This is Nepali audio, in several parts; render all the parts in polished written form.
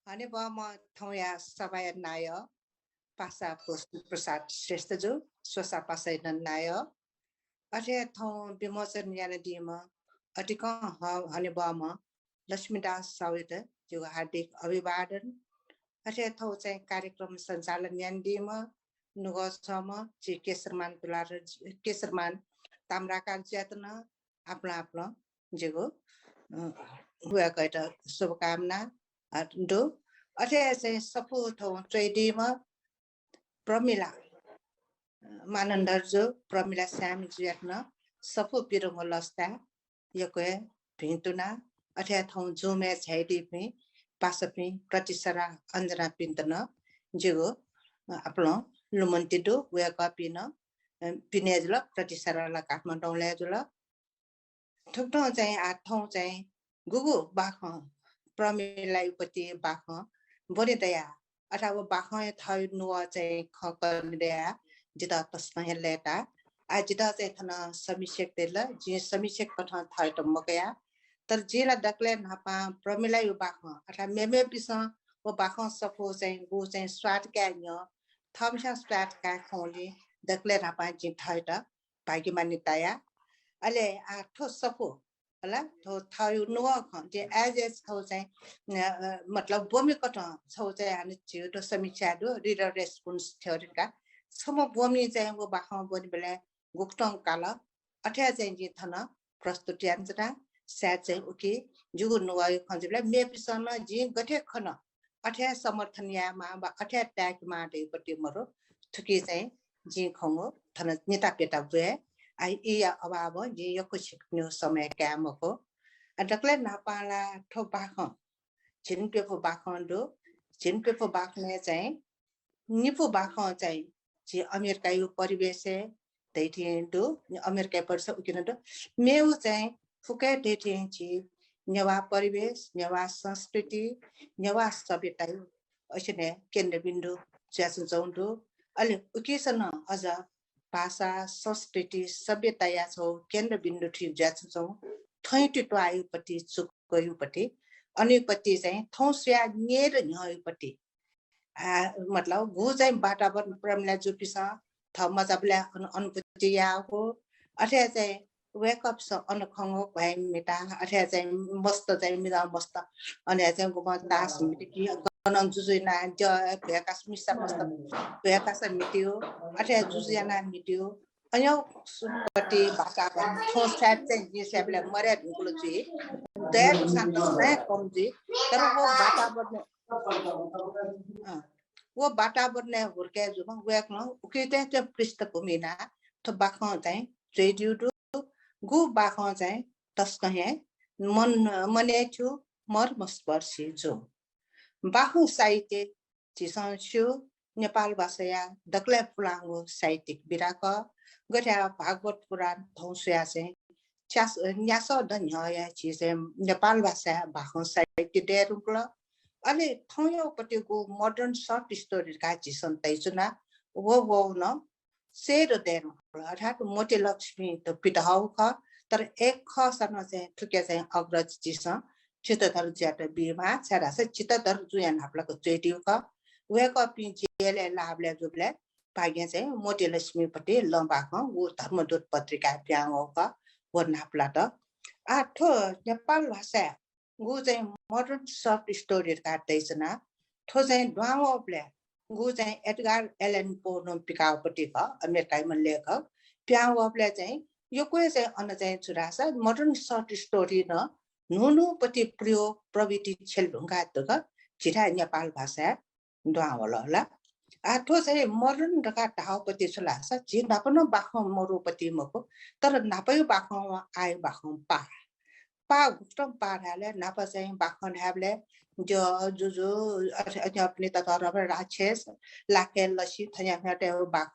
अनि म थौया सबै नाय पासा प्रसाद श्रेष्ठजु स्वसा पासै नाय अठे थौ विमोचन यान दिम अटिक अनि म लक्ष्मीदास सावित जो हार्दिक अभिवादन अठे थौ चाहिँ कार्यक्रम सञ्चालन यान दिम नुगसम ची केसरमान तुलाधर केसरमान ताम्राकार ज्यातन आफ्नो जेगो हुआ गएटा शुभकामना दो अठे चाहिँ सपु थौ ट्रेडिमा प्रमिला मानन्दर जो प्रमिला श्याम ज्यातन सपु पिरुङ लस्ता यको भिन्तुना अठे थौ जुमे छैडी पि पासपि प्रतिसरा अञ्जना पिन्तन जेगो आफ्नो लुमन्तिदो हुआ कपिन पिनेजुल प्रतिसराला काठमाडौँ ल्याजुल ठुक्ठो चाहिँ आठौँ चाहिँ गुगु बाख प्रमिला उपति बाख बोले दया अथवा बाख थै नुवा चाहिँ खकनिदया जिता तस्मै लेटा आ जिता चाहिँ थन समीक्षक तेल जे समीक्षक कथा थै त मकया तर जेला दक्ले नापा प्रमिला यु बाख अथवा मेमे पिस वो बाख सफो चाहिँ गु चाहिँ स्वाट क्यान्य थमसा स्वाट का खोले दक्ले नापा जे थै त भागी मान्यताया अले आ ठो सफो होला थो थायु नुवा ख जे एज थौ चाहिँ मतलब भूमि कथा छौ चाहिँ हामी छिउ त समीक्षा दो रिडर रेस्पोन्स थ्योरीका सम भूमि चाहिँ वो बाख बोनि बेले गुक्टङ काल अठ्या चाहिँ जे थन प्रस्तुति आन्जना स्या चाहिँ उके जुगु नुवा खञ्जले मे पिसन जे गठे खन अठ्या समर्थन यामा अठ्या ट्याग मा देपति मरो थुकी चाहिँ जे खंगो थन नेता पेटा बुए आई इया अभाव जे यको सिक्नु समय क्यामको अडक्ले नापाला ठो बाख छिनपेफो बाखन्दो छिनपेफो बाखने चाहिँ निपो बाख चाहिँ जे अमेरिका यो परिवेश दैथिन्दो अमेरिका पर्छ उकिनदो मेउ चाहिँ फुके दैथिन्छ नेवा परिवेश नेवा संस्कृति नेवा सभ्यता असिने केन्द्रबिन्दु ज्यासन चौन्दो अलि उकिसन अझ भाषा संस्कृति सभ्यता या छौ केन्द्रबिन्दु ठि ज्यासन चौ थैटिटो आयुपति चुकयुपति अनिपति चाहिँ थौस्या नेर न्ययुपति मतलब गु चाहिँ वातावरण प्रमिला जुपिस थ मजाबले अनुभूति याको अठ्या चाहिँ वेकअप स अनखंगो भए मेटा अठ्या चाहिँ मस्त चाहिँ मिला मस्त अनि चाहिँ गुमा दास मिटकी गनन जुजुना ज भएका मिसा मस्त भएका स मिट्यो अठ्या जुजुना मिट्यो अन्य सुपति वातावरण थोस्या चाहिँ जेसबले मर्या ढुकुलो जी दया शान्त सय कमजी तर वो वातावरण वो वातावरण हुर्के जुमा वेकन उकेते त्यो पृष्ठभूमिना त बाख चाहिँ रेडियो गु बाख चाहिँ तस्कहे मन मने छु मर्मस्पर्शी जो बाखु साहित्य चिसन्स्यु नेपाल भाषा दक्ले पुलाङो साहित्यिक बिराक गठ्या भागवत पुराण थौस्या चाहिँ च्यास न्यास दन्या चिसे नेपाल भाषा भाखो साहित्य देरुक्ल अले थौयोपटिको मोडर्न सर्ट स्टोरी का चिसन तैजुना वो न सेरो देरुक्ल अर्थात मोटे लक्ष्मी त पितहाउ ख तर एक ख सन चाहिँ ठुके चाहिँ अग्रज चिस चितधर ज्याट बिमा छरा से चितधर जुयान हाप्लाको चेटिउ ख वेक पि जेले लाभले जुबले भाग्य चाहिँ मोटे लक्ष्मी पटे लम्बा ख वो धर्मदूत पत्रिका प्याङो ख वो नाप्ला त आठो नेपाल भाषा गु चाहिँ मोडर्न सर्ट स्टोरी काट्दैछना ठो चाहिँ ड्वाङोले गु चाहिँ एडगार एलन पोनो पिकाउपट्टि ख अमेरिकामा लेख प्याङोले चाहिँ यो कोही चाहिँ अन चाहिँ छुराछ मोडर्न सर्ट स्टोरी न नुनुपट्टि प्रयोग प्रविधि छेलढुङ्गा त छिटा नेपाल भाषा ड्वाङोला होला आठो चाहिँ मोडर्न ढका ढाउपट्टि छुलाछ झि नापन बाखो मरुपट्टि मको तर नापयो बाखो आयो बाखो पा गुप्तम पाराले नापा चाहिँ बाखन हाबले जो जुजु अपने त राक्षस लाके लसी थया हटे बाख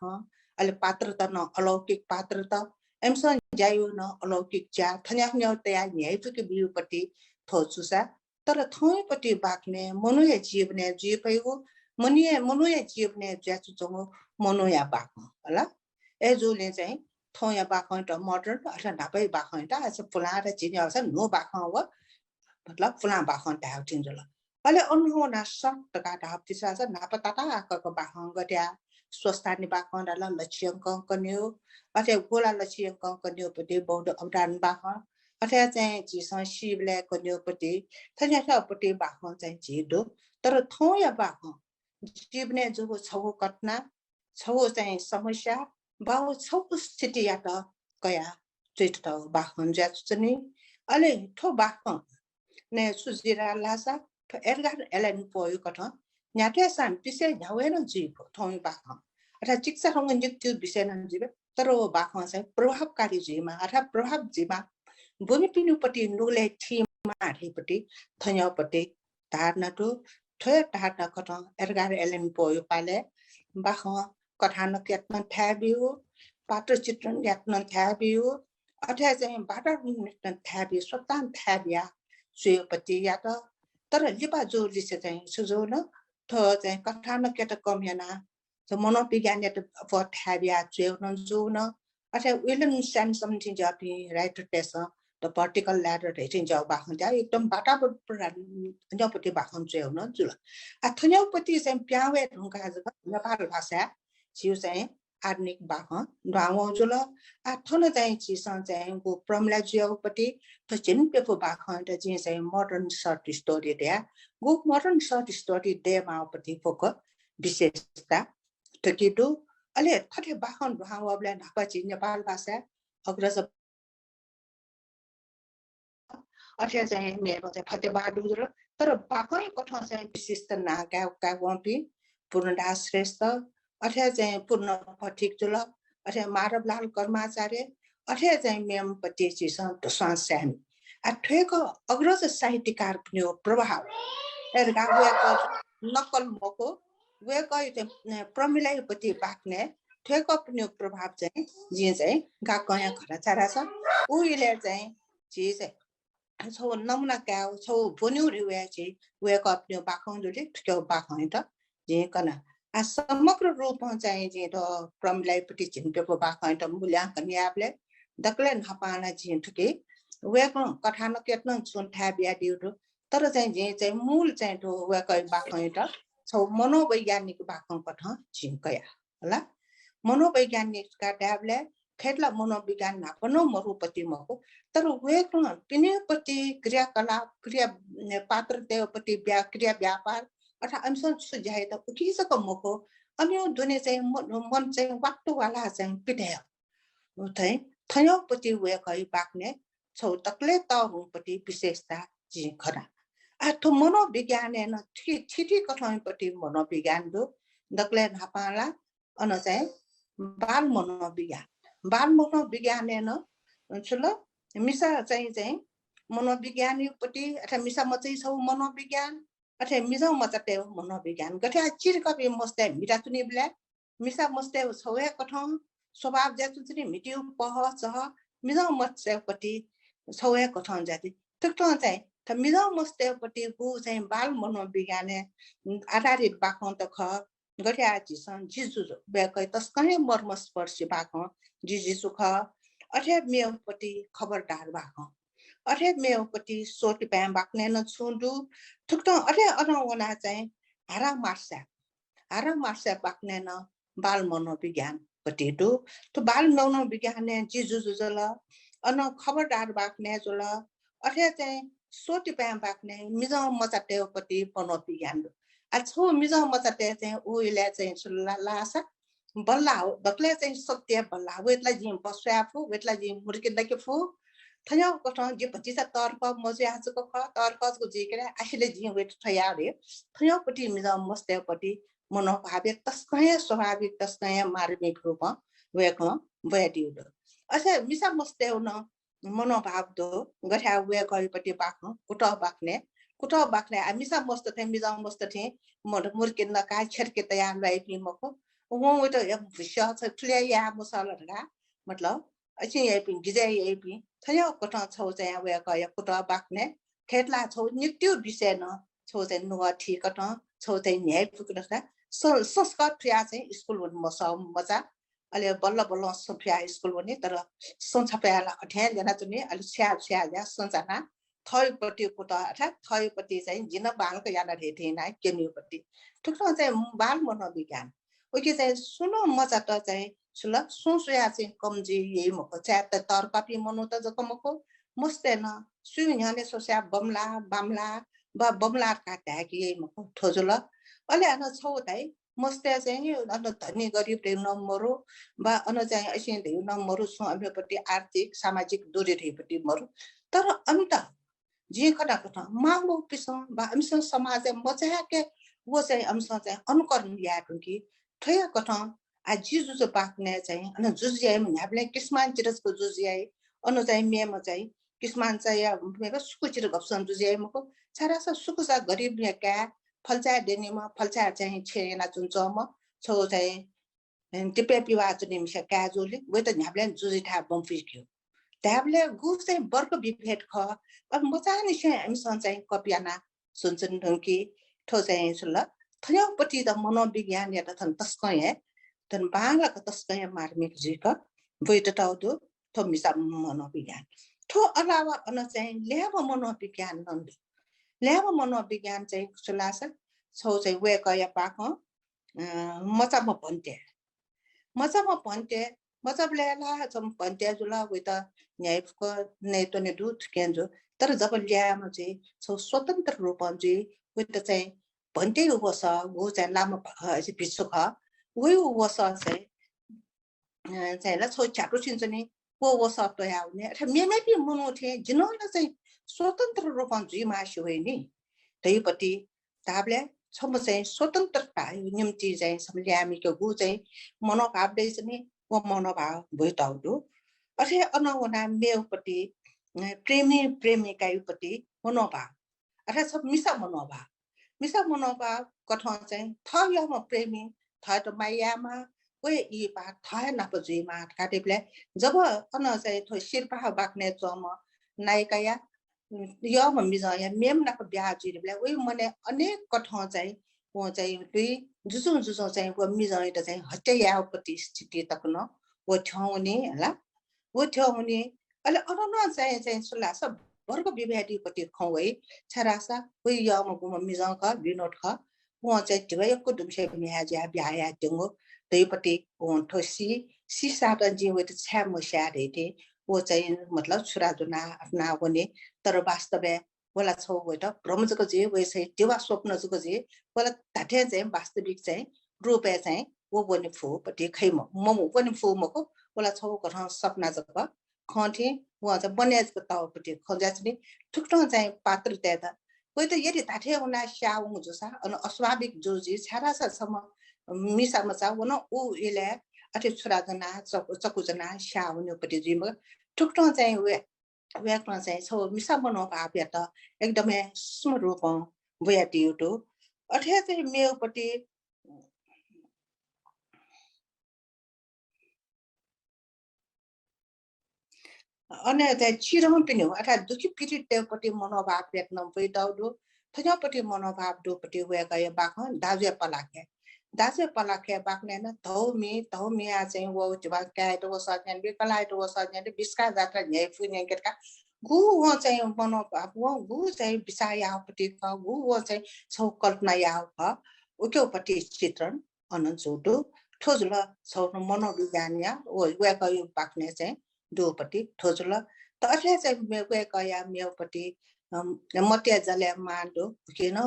अले पात्र त न अलौकिक पात्र त एमसन जायु न अलौकिक च्या थया न्यौतया न्यायपुके बियुपट्टि थोचुसा तर थौपट्टि बाक्ने मनुय जीवने जीवैगो मनुय जीवने ज्याचु जंगो मनुया बाख होला ए जुले चाहिँ थोया बाखन त मोडर्न अथवा नापै बाखन त आज फुला र चिनी आउँछ नो बाखन हो मतलब फुला बाखन त आउँथिन्छ ल अहिले अनुभवना सक्तका ढाप्तिसा छ नापताता आएको बाखङ गट्या स्वस्थानी बाखङ डाला लक्ष्यङ्क कन्यो अथे गोला लक्ष्यङ्क कन्योपट्टि बौद्ध अवदान बाखङ अथे चाहिँ जिसँग शिवले कन्योपट्टि थन्यापट्टि बाखङ चाहिँ झिडो तर थोया बाखङ जीवने जो छौ घटना छौ चाहिँ समस्या बाउ छौ स्थिति या त कया ट्रिट बाखङ ज्याचनी अहिले ठो बाखङ ने सुजिरा लासा एरगार एलन पोयो कथ न्याटे सान पिसे झवेन जीव थोइ बाखङ अथवा चिकित्सा रंग नित्य विषय न जीव तर बाखङ चाहिँ प्रभावकारी जीवमा अथवा प्रभाव जीवमा भूमि पिनुपट्टि नुले थिमा हारिपट्टि थन्यापट्टि धारणा टु थोय धारणा कथ एरगार एलन पोयो पाले बाखङ कथानक यात्न थ्याबियो पात्र चित्रण यात्न थ्याबियो अथवा चाहिँ बाटा नित्न थ्याबियो स्वतान थ्याबिया सुयोपट्टि या त तर लिपा जोरले चाहिँ सुझाउन थो चाहिँ कथानक यात कम्याना मनोविज्ञान यात थ्याबिया चेउन जोन अथवा विलन सान समथिङ जापि राइटर टेस द पार्टिकल ल्याडर रेटिङ जाउ बाखन जा एकदम बाटा न्यापट्टि बाखन चेउन जुल आ थन्यापट्टि चाहिँ प्यावे ढुङ्गा जग नेपाल भाषा छिउ चाहिँ आधुनिक बाखन ढाउ जुल आ थन चाहिँ चिसन चाहिँ गो प्रमला जियाउपट्टि त चिन पेपो बाखन त चाहिँ चाहिँ मोडर्न सर्ट स्टोरी दे गो मोडर्न सर्ट स्टोरी दे मापट्टि फोकस विशेषता तकिदो अले थथे बाखन ढाउ अबले नापाची नेपाल भाषा अग्रज अथवा चाहिँ मेरो चाहिँ फतेबहादुर तर बाखन कथा चाहिँ विशिष्ट नागा कागवपि पूर्णदास श्रेष्ठ अथवा चाहिँ पूर्ण पठिक जुल अथवा माधवलाल कर्माचार्य अथवा चाहिँ मेमपट्टि चिसन स्वास्यामी अथेको अग्रज साहित्यकार पनि प्रभाव एरगावेको नक्कल मको वेको प्रमिलाइपट्टि बाक्ने थेको पनि प्रभाव चाहिँ जे चाहिँ गाकया खराचारा छ उहिले चाहिँ जे चाहिँ छौ नमुना क्याउ छौ भोन्यु रिवे चाहिँ वेको पनि बाखङ जुले ठ्क्याउ बाखङ त जे कना आ समग्र रूपमा चाहिँ जे त प्रमिलाइपट्टि चिन्टेको बाखङ त मूल्याङ्कन याबले दक्ले नपाना जे ठके वेको कथानक यत्न सुन थाबिया दिउरो तर चाहिँ जे चाहिँ मूल चाहिँ तो वेको बाखङ त छौ मनोवैज्ञानिक बाखङ कथा जिnkया होला मनोवैज्ञानिकका ट्याबले खेतला मनोविज्ञान नापनो मरुपति मको तर वेको पिनेपट्टि क्रियाकलाप क्रिया पात्र देवपट्टि क्रिया व्यापार अथवा अंशन सुझाए त उकिसको मको अन्य दुने चाहिँ मन चाहिँ वाक्टो वाला चाहिँ पिटायो उतै थयोपट्टि वेकै बाक्ने छौ तक्ले तहुपट्टि विशेषता जी खरा आठो मनोविज्ञान न ठिठी कठैपट्टि मनोविज्ञान दो दक्ले नापाला अन चाहिँ बाल मनोविज्ञान न छुल मिसा चाहिँ मनोविज्ञानपट्टि अथवा मिसा म चाहिँ छौ मनोविज्ञान अथवा मिजाउ मचटे मनोविज्ञान गठ्या चिरकपि मस्ते मिटा तुनि ब्ल्या मिसा मस्ते छौया कठौं स्वभाव ज्याचु चाहिँ मिट्यु पह चह मिजाउ मचटेपट्टि छौया कठौं जाति त्यक्टो चाहिँ त मिजाउ मस्तेपट्टि गु चाहिँ बाल मनोविज्ञान आधारित बाखौं त ख गठ्या चिसन जिजु बेकै तस्कै मर्मस्पर्शी बाखौं जिजिसु ख अथे मेउपट्टि खबरदार बाखौं अथे मेउपट्टि सोटी प्याम बाक्ने न छुन्दु थुक्टो अथे अनवना चाहिँ हारा मार्सा बाक्ने न बाल मनोविज्ञान पट्टि दु तो बाल मनोविज्ञान जिजु जुल अन खबरदार बाक्ने जुल अथे चाहिँ सोटी प्याम बाक्ने मिजाउ मचाटेपट्टि मनोविज्ञान छो मिजाउ मचाटे चाहिँ उहिले चाहिँ सुल्ला लासा बल्ला हो दक्ले चाहिँ सत्य बल्ला वेतला जिम बस्याफु वेतला जिम मुर्किदके फु थन्या कठौं जे पचिसा तर्फ मजे आजको ख तर्फको जेकेरा आहिले जिम वेट थया रे थन्यापट्टि मिजाउ मस्तेपट्टि मनोभाविक तस्कै स्वाभाविक तस्कै मार्मिक रूपमा वेको बयादिउ असे मिसा मस्ते न मनोभाव दो गठ्या वे गइपट्टि बाक्नु कुटा बाक्ने मिसा मस्त थे मिजाउ मस्त थे मुर्किन का छरके तयार रहे पि मको वो तो विषय छ क्लियर या मसलहरुगा मतलब अछि यही पि गिजे यही पि थयो कटा छौ चाहिँ वे गय कुटा बाक्ने खेतला छौ नित्य विषय न छौ चाहिँ नुवा ठीक कटा छौ चाहिँ न्याय पुग्नका संस्कार प्रिया चाहिँ स्कुल मजा अहिले बल्ल सोफिया स्कुल भने तर संछापयाला अठ्यान जना चुने अलि स्या या संजना थयपट्टिको त अर्थात् थयपट्टि चाहिँ जिन बालको याना रेथे ना केन्युपट्टि ठुक्रो चाहिँ बाल मनोविज्ञान ओके चाहिँ सुनो मजा त चाहिँ सुल सोसया चाहिँ कमजी यही मको च्यात तर कपी मनो त जकमको मस्तेन सु यहाँले सोस्या बमला बामला बा बमला काट्या कि यही मको ठोजुल अले अन छौ ताई मस्ते चाहिँ अन धनी गरिब न मरो बा अन चाहिँ ऐसे न मरो सु अमेपट्टि आर्थिक सामाजिक दूरी रेपट्टि मरो तर अन्त जे कटा कटा मांगो पिसो बा हमसे समाज मजा के वो चाहिँ हमसे चाहिँ अनुकरण लिया कि ठया कटा आ जिजु जो पाक्ने चाहिँ अन जुजिया म हामीले किस्मान चिरसको जुजिया अन चाहिँ मेम चाहिँ किस्मान चाहिँ या मेरो सुकु चिर गप्सन जुजिया मको छारासा सुकुसा गरिब या का फलचा देनीमा फलचा चाहिँ छेना चुन्छ म छौ चाहिँ टिपे पिवा चुनि मिसा काजुले वे त हामीले जुजि था बम्फिक्यो त्याबले गु चाहिँ वर्ग विभेद ख अब मचानी चाहिँ हामीसँग चाहिँ कपियाना सुन्छन् ढुङ्की ठो चाहिँ सुल थयोपट्टि त मनोविज्ञान या त तस्कै है तन बांगला का तस्कै मार्मिक जी का बुइट टाउदो थो मिसा मनोविज्ञान ठो अलावा अन चाहिँ ल्याब मनोविज्ञान नन्द ल्याब मनोविज्ञान चाहिँ सुलासा छौ चाहिँ वे कया पाक मचामा भन्ते मतलब ल्याला जम भन्ते जुला वे त न्यायको नेतो ने दूत केन्जो तर जब ल्यामा चाहिँ छौ स्वतन्त्र रूपमा चाहिँ वे त चाहिँ भन्ते वस गो चाहिँ लामो चाहिँ पिछु ख वे वस चाहिँ ला छौ चाटो छिन्छ नि वो वस त आउने अथवा मेमे पनि मनो थे जिनोला चाहिँ स्वतन्त्र रूपमा जुइ मासु होइ नि त्यहीपट्टि ताबले छम चाहिँ स्वतन्त्रता निम्ति चाहिँ समल्यामीको गु चाहिँ मनोभावले चाहिँ वो मनोभाव भइताउदो अथे अनवना मेउपट्टि प्रेमिकायुपट्टि मनोभाव अर्थात् सब मिसा मनोभाव कठन चाहिँ थयमा प्रेमी थय त मायामा वे ई पा थय नपजुइमा काटेबले जब अन चाहिँ थो शिरपा बाक्ने चम नायिका यो मिजा या मेम नक ब्याह जिरबले वे मने अनेक कठन चाहिँ वो चाहिँ दुई जुजु चाहिँ वो मिजा त चाहिँ हत्यायापट्टि स्थिति तक न वो ठौनी होला वो ठौनी अले अरन चाहिँ सुला सब वर्ग विभेदीपट्टि खौ है छरासा वे यो म मिजा का विनोद का वो चाहिँ दिवयको दुमसे मिया ज्या ब्याया दिंगो त्यहीपट्टि वो ठोसी सिसा त जी वे त छ्या मस्या रेते वो चाहिँ मतलब छुरा जुना अपना होने तर वास्तव वाला छौ वे त भ्रमजको जे वे चाहिँ देवा स्वप्न जको जे वाला ताठे चाहिँ वास्तविक चाहिँ रूपे चाहिँ वो बने फु पटे खैम ममु पनि फु मको वाला छौ कठन सपना जको खथे वो चाहिँ बन्याजको तावपट्टि खजाचनी ठुक्टो चाहिँ पात्र त्यता वे त यदि ताठे हुना स्याउ जोसा अन अस्वाभाविक जो जे छारासा सम मिसा मचा वन उ इले अथे छुरा जना चकुजना स्याउनेपट्टि जिम ठुक्टो चाहिँ व्याकरण चाहिँ छौ मिसा मनोभाव या त एकदमै सूक्ष्म रूपमा व्याटियो अथे चाहिँ मेउपट्टि अनि चाहिँ चिरम पनि हो अर्थात् दुखी पीडितपट्टि मनोभाव व्यक्त भइदाउदो थयोपट्टि मनोभाव दोपट्टि व्याकय बाख दाजुया पलाखे बाक्ने न धौमी आ चाहिँ वो जवा काय त वो सज्ञान बिकलाय त वो सज्ञान बिस्का जात्रा न्याय फुने केटका गु वो चाहिँ मनोभाव वो गु चाहिँ विषयपट्टि क गु वो चाहिँ छौ कल्पना याव क उक्योपट्टि चित्रण अनन्सुदो ठोजुल छौ मनोविज्ञान या वो व्याकय बाक्ने चाहिँ दोपट्टि ठोजुल त अथे चाहिँ व्याकय मेउपट्टि मत्या जले मान्दो किन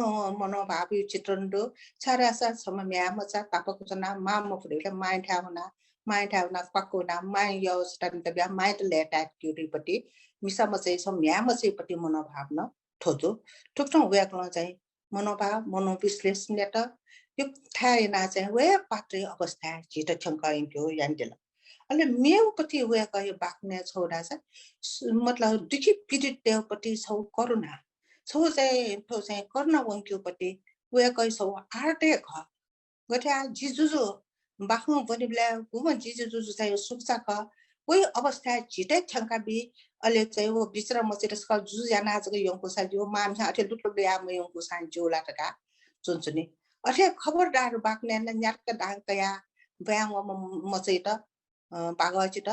मनोभाव चित्रण दो छारासा समम्या मचा तापको जना माम फुले माइठाउना पक्कोना माइ यो स्टन्त माइट लेटा क्युरीपट्टि मिसा मचै सम्या मचैपट्टि मनोभाव न ठोजो ठुक्टो व्याकरण चाहिँ मनोभाव मनोविश्लेषण त यो थायना चाहिँ वे पात्रै अवस्था छिटो छंकाइन्थ्यो यान्देला अनि मेउपट्टि व्याकय बाक्ने छोडा छ मतलब दुखी पीडित देवपट्टि छौ करुणा छौ चाहिँ करुणा वंक्योपट्टि व्याकय छौ आर्टे ख गठा जिजुजु बाखु बनिबला गुम जिजुजु चाहिँ सुक्सा क कोही अवस्था छिटै छंका बि अले चाहिँ वो बिचरा मचेरस क जुजना जको यंको सा जो मानसा अथे लुटुले आ मयंको सा जोला टका चुनचुनी अथे खबरदार बाक्ने न न्याक दाङ कया ब्याङ मचै त पागचित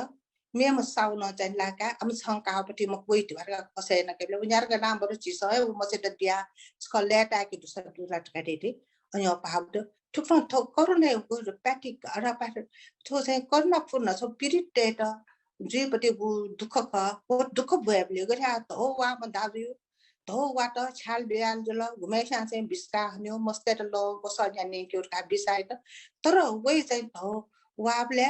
me mà sau nó chạy là cái âm sang cao bật thì một quỷ thì phải có xe là cái bây giờ cái nam bữa chỉ soi mà sẽ đặt bia scholar ta cái thứ thứ là cái đấy anh nhớ bảo được chúc nó thôi có này có được bắt thì ở đó bắt thôi thì có nó phụ nó số spirit đấy đó duy bật thì bu duka về bây giờ cái tổ qua mà đào yêu tổ qua đó chal bia rồi gume sang xem bisa nhiều mustard lo có sao nhà này kiểu cái bisa đó tổ quay sang tổ qua bây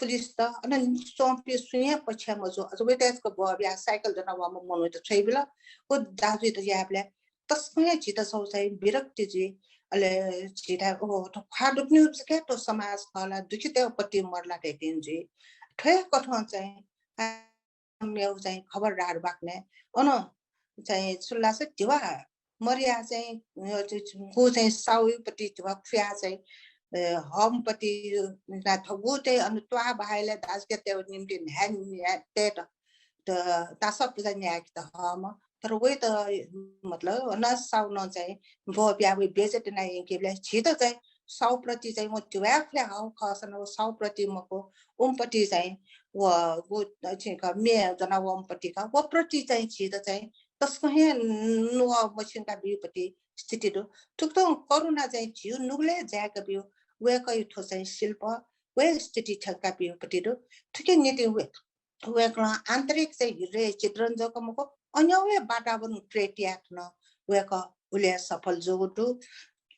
police đó anh xong phía suy bắt chém mà rồi vậy thì cái bộ bia cycle đó nó mà muốn nó chơi bila có đào yêu đó giờ bây tất nhiên chỉ là sau này bị rắc gì ale chỉ là ô nó khá được nhiều cái đó samaj là đúng chứ theo bati marla để tin gì thế có thằng chạy mèo chạy khबर đào bạc này ono chạy sulla sẽ chịu à Maria chạy cô chạy sau bati chịu phía chạy hom bati là thằng cô chạy anh toa bahai là đã cái theo niệm tin hen thế đó ta sắp ra nhà cái hom rồi vậy thì मतलब nó sau nó chạy vô bia với bia cái này cái là chỉ là chạy sau prati chạy một chút khác là họ khó sang nó sau prati mà cô prati chạy và chỉ có mẹ cho nó prati cả và prati chạy chỉ là chạy tất cả nó mà chỉ có biểu prati stiti đó thực tế corona chạy chịu nụ lệ chạy cái biểu về cái thôi chạy silpa về stiti thằng cái biểu prati đó thực cái như thế về cái आंतरिक से रे चित्रण जो को अन्यवे वातावरण क्रिएट न वेको उले सफल जोगु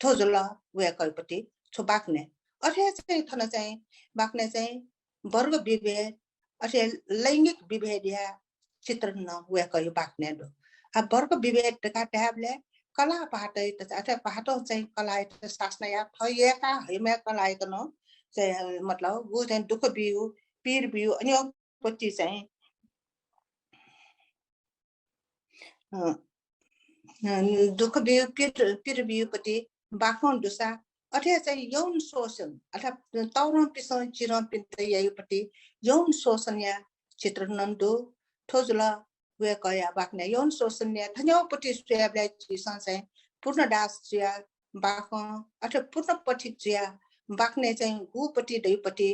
थोजला वेकैपति छु बाक्ने अथे चाहिँ थन चाहिँ बाक्ने चाहिँ वर्ग विभेद अथे लैंगिक विभेदिया चित्रण न वेकै बाक्ने दो आ वर्ग विभेद का ट्याबले कला पाटै त अथे पाटो चाहिँ कला त शास्त्र या थयका हैमे कला त न चाहिँ मतलब गु चाहिँ दुख बिउ पीर बिउ अनि पति चाहिँ दुख बिउ पीर बिउ पति बाखन दुसा अथे चाहिँ यौन शोषण अथवा तौरन पिसन चिरन पिन्त यहीपट्टि यौन शोषण या चित्र नन्दो थोजला वे कया बाक्ने यौन शोषण या थन्यापट्टि स्वेबलाई चिसन चाहिँ पूर्ण दास चिया बाखन अथवा पूर्ण पठित चिया बाक्ने चाहिँ गुपट्टि दैपट्टि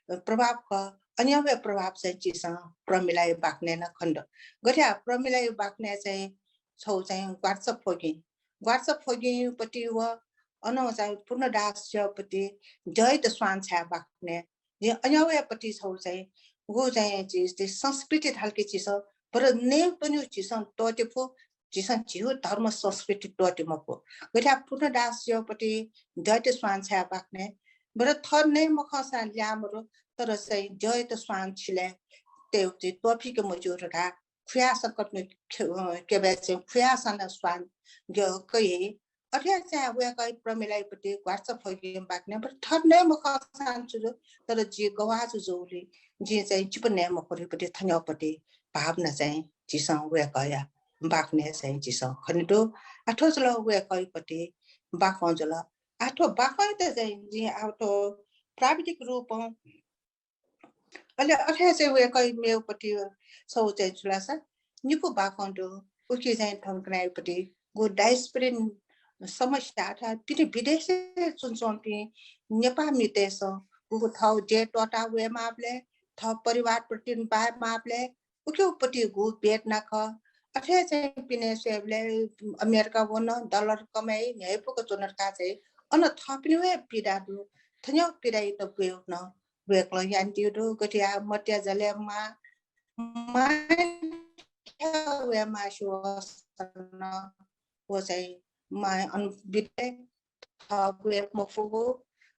प्रभावका अन्य प्रभाव चाहिँ चिसन प्रमिलाय बाक्ने न खण्ड गठ्या प्रमिलाय बाक्ने चाहिँ छौ चाहिँ व्हाट्सएप फोगी पट्टि व अनो चाहिँ पूर्ण दासपट्टि जय त स्वान छा बाक्ने जे अन्य पट्टि छौ चाहिँ गो चाहिँ चिज संस्कृति थालके चिज पर ने पनि चिज टोटेफो चिज जिउ धर्म संस्कृति टोटेमको गठ्या पूर्ण दासपट्टि जय त स्वान छा बाक्ने बर थर नै मखसा ल्यामरो तर चाहिँ जय त स्वान छिले त्यो टोपी के मजुरका खुया संकट में के बेचे खुया सन स्वान जो कही अठ्या चाहिँ वे कही प्रमिलाइपट्टि व्हाट्सएप फोगी बाक्ने पर थर नै मखसान छु तर जे गवाज जोले जे चाहिँ चिपने मखरिपट्टि थन्यापट्टि भावना चाहिँ जिसँग वे कया बाक्ने चाहिँ जिसँग खनिदो आठो जला वे कहीपट्टि बाक्न जला आठो बाक्न त चाहिँ जे आठो प्राविधिक रूप अहिले अठ्या चाहिँ वे कही मेउपट्टि सौ चाहिँ चुलासा निको बाक्न्दो उके चाहिँ थन्कनाइपट्टि गो डाइस्प्रिन समस्या था पिने विदेशे चुनचोंपी नेपामी देश गो थाउ जे टोटा वे मापले थाउ परिवार प्रतिन बाय मापले उके उपट्टि गो बेट नाख अठ्या चाहिँ पिने सेबले अमेरिका वन डलर कमाई न्यायपुको चुनरका चाहिँ अन थपिने वे पिडादु थन्यो पिडाइ त गयो न वेक्लो यान्टिदु गटिया मट्या जलेमा वे माशुसन वो चाहिँ मा अनबिटे वे मफुगो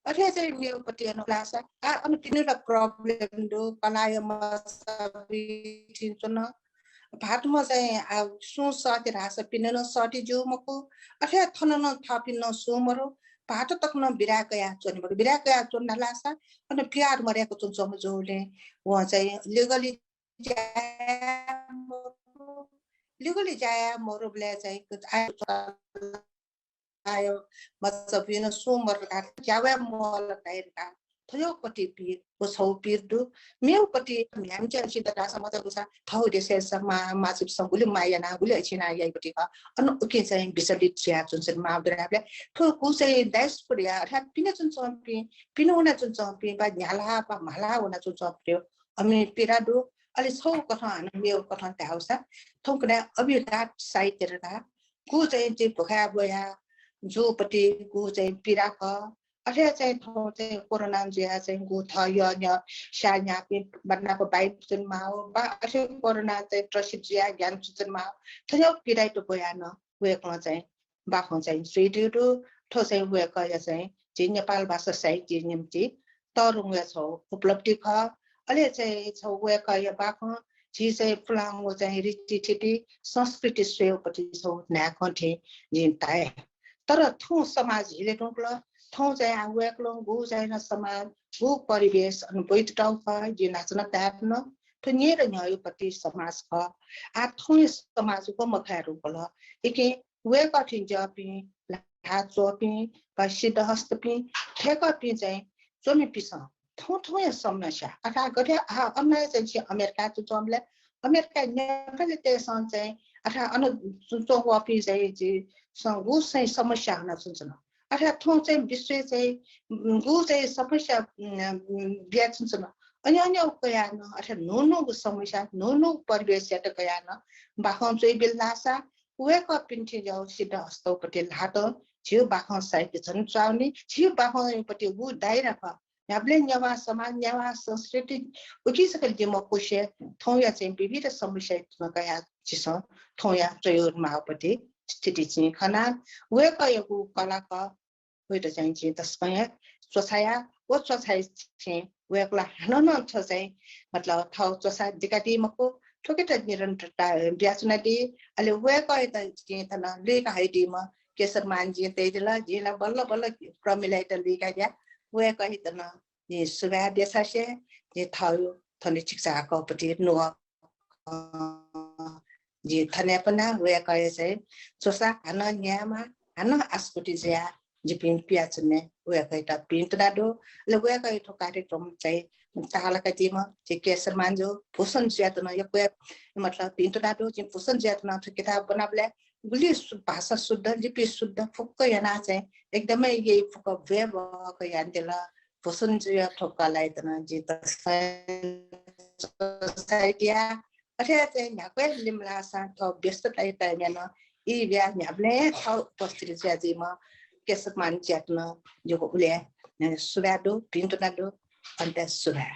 अठ्या चाहिँ मेउपट्टि अनुलासा आ अन तिनीहरुको प्रब्लम दो कलायमा सबै चिन्छन भातमा चाहिँ आ सु सति रास पिनन सति जो मको अठ्या थनन थपिन सुमरो भात तक्न बिराकया चोनिबाट बिराकया चोन नलासा अनि प्यार मरेको चुन्छम जोले व चाहिँ legally jaya morobले चाहिँ आयो मतलब यो सोमर का जावे मोल टाइरका थयो पटी पी वो छौ पिरदु मेउ पटी म्याम चाहिँ सिधा समाजको छ थौ देशमा मासिप संगुले मायाना गुले छिना याइपटी का अन ओके चाहिँ विचलित छिया जुन माबराले थो कुसै देश पुरिया अर्थात पिने जुन चम्पी पिनोना जुन चम्पी बा न्याला बा मला हुना जुन चम्प्यो अनि पिरादु अलि छौ कथन मेरो कथन त आउँछ थोकने अभिघात साहित्यका गु चाहिँ भोका बोया जोपट्टि गु चाहिँ पिराक अथे चाहिँ थो चाहिँ कोरोना जिया चाहिँ गु थ य न्य शान्या पि बन्नाको बाइक जुनमा हो बा अथे कोरोना चाहिँ प्रसिद्ध जिया ज्ञान जुनमा थयो पिराइ त बोया न वेकमा चाहिँ बाखौ चाहिँ श्रीडिडु थो चाहिँ वेक या चाहिँ नेपाल भाषा साहित्य निम्ति तरुङ छौ उपलब्धि ख अलि चाहिँ छौ वेक या बाखौ जी चाहिँ फुलाङ्गो चाहिँ रिटिटिटी संस्कृति श्रेयपट्टि छौ न्याकन्थे जिन्ताए तर थौ समाज हिले टुक्ल थौ चाहिँ आवेक्लो गु चाहिँ समाज गु परिवेश अनि बैठटाउ ख जे नाच्न ताप्न तो नेर न्यायपट्टि समाज ख आ थौ समाजको मखाहरू बल एके वेक थिन जपि ला चोपि का सिद्ध हस्तपि ठेकपि चाहिँ जोमि पिसा थौ समस्या अथा गरे अन्य चाहिँ अमेरिका चुचमले अमेरिका नेपालले त्यसमा चाहिँ अथा अनु चुचोपि चाहिँ जे गु चाहिँ समस्या हुन सुन्छन अथा थौ चाहिँ विश्व चाहिँ गु चाहिँ समस्या बिया सुन्छन अनि अन्य कयान अथा नो समस्या नो परिवेश त कयान बाखौ चाहिँ बिल्लासा वेक पिन्थे जाउ सिद्ध हस्तपट्टि लाट छिउ बाखौ साहित्य छन् चाउने छिउ बाखौपट्टि गु दाइरा हामीले नेवा समाज नेवा संस्कृति उकिसकल जिम्मा कोशे थौया चाहिँ विविध समस्या कया छिस थौया प्रयोग मापट्टि स्थिति चाहिँ खना वेक यको कलाका वेट चाहिँ चाहिँ तस्मै स्वछाया ओ स्वछाय चाहिँ वेकला हनन छ चाहिँ मतलब थाउ चोसा दिकाटी मको ठोकेट निरन्तरता ब्याचना दि अलि वेक त चाहिँ तना लेका हाइडीमा केसर मानजी तेजला जिला बल्ल बल्ल प्रमिलाइट लेका या वेक त न ये सुगा देसासे ये थाउ थने शिक्षाको पति नो जे थने पना वेक चाहिँ चोसा हन न्यामा हन आस्पति ज्या जिपिन पियाचने वेक त पिन्तदाडो ले वेक त कार्यक्रम चाहिँ तालका टिम चाहिँ केसर मान्जो भूषण ज्यातन यो मतलब पिन्तदाडो चाहिँ भूषण ज्यातन किताब बनाबले गुली भाषा शुद्ध लिपि शुद्ध फुक्क याना चाहिँ एकदमै यही फुक्क वेब क यान्देला भूषण ज्या ठोक्कालाई त जे त साइटिया अथे चाहिँ न्याक्वे लिमला सा त व्यस्तता टाइममा ई व्या न्याब्ले थाउ उपस्थित ज्याजिमा केसर मान ज्यातन जो उले सुराडो पिन्तदाडो अन्त सुरा